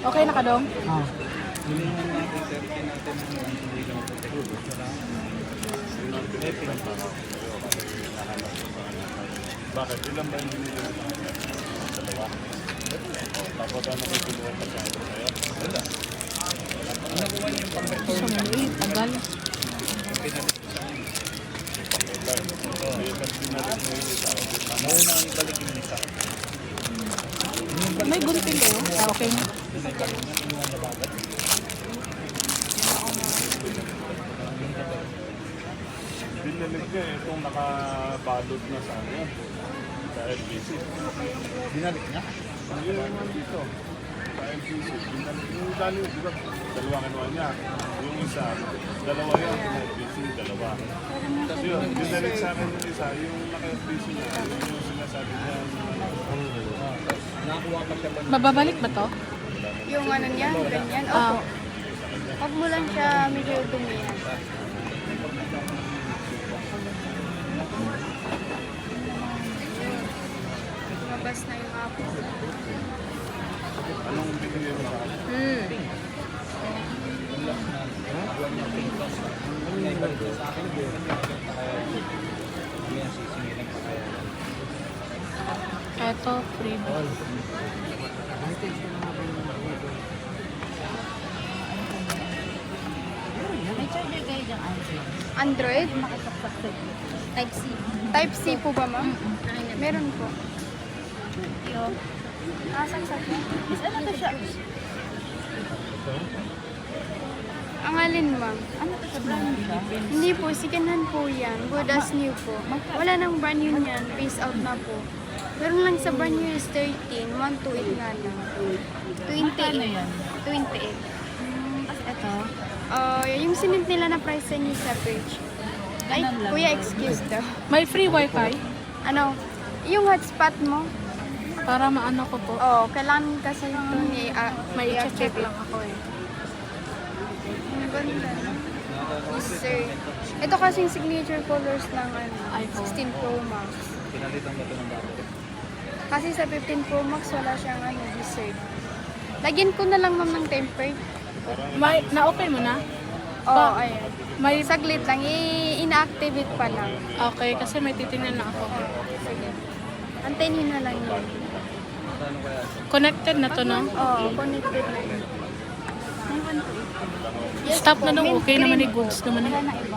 Okay na ka, Dong? Ah. Bakit? Ilan ba yung binili mo? Dalawa. Tapos ano may kinuha pa sa ito sa'yo? Wala. So, maliit. Tagal. May gunting kayo? Ah, okay na. Binalik niya itong nakabalot na sa ano sa LBC. Binalik niya? Yung nandito sa LBC. Binalik yung dali, di ba? Dalawa kinuha niya. Yung isa, dalawa yan. LBC, dalawa. Kasi yun, binalik sa akin yung isa, yung naka-LBC niya. Yung sinasabi niya. Nakakuha pa siya ba? Bababalik ba to? Yung ano niya, ganyan. Ah. Opo. Huwag mo lang siya medyo dumihan. Mabas na yung apo. Anong binili mo sa akin? Eto, free. May charger kayo dyan, Android? Makasaksak Type C. Type C po ba, ma'am? Meron po. Yo. Saksak na. Is ano to siya? Ang alin, ma'am? Ano to siya? Brand siya? Hindi po, second hand po yan. Good as new po. Wala nang brand new niyan. Phase out na po. Meron lang sa brand new is 13. 128 nga lang. 28. Magkano yan? 28. Tapos ito. Yung sinint nila na price sa inyo sa page. Ay, Ganun lang. kuya, excuse daw. May free wifi? Ano, yung hotspot mo, Para maano ko po. kailangan kasi ito ni May i-check lang ako eh. Ang ganda. Yes, sir. Ito kasing signature colors ng iPhone. 16 Pro Max. Pinalitan ba ito ng battery? Kasi sa 15 Pro Max wala siyang dessert. Lagyan ko na lang ma'am ng tempered. May, na-open mo na? Oo, ayan. May, Saglit lang, ina-activate pa lang. okay, kasi may titingnan na ako. Sige. Antayin nyo na lang yun. Connected na to, no? Oo, connected na yun. May 128. Yes Stop po, na nung mint okay naman green ni goods naman. Wala na iba.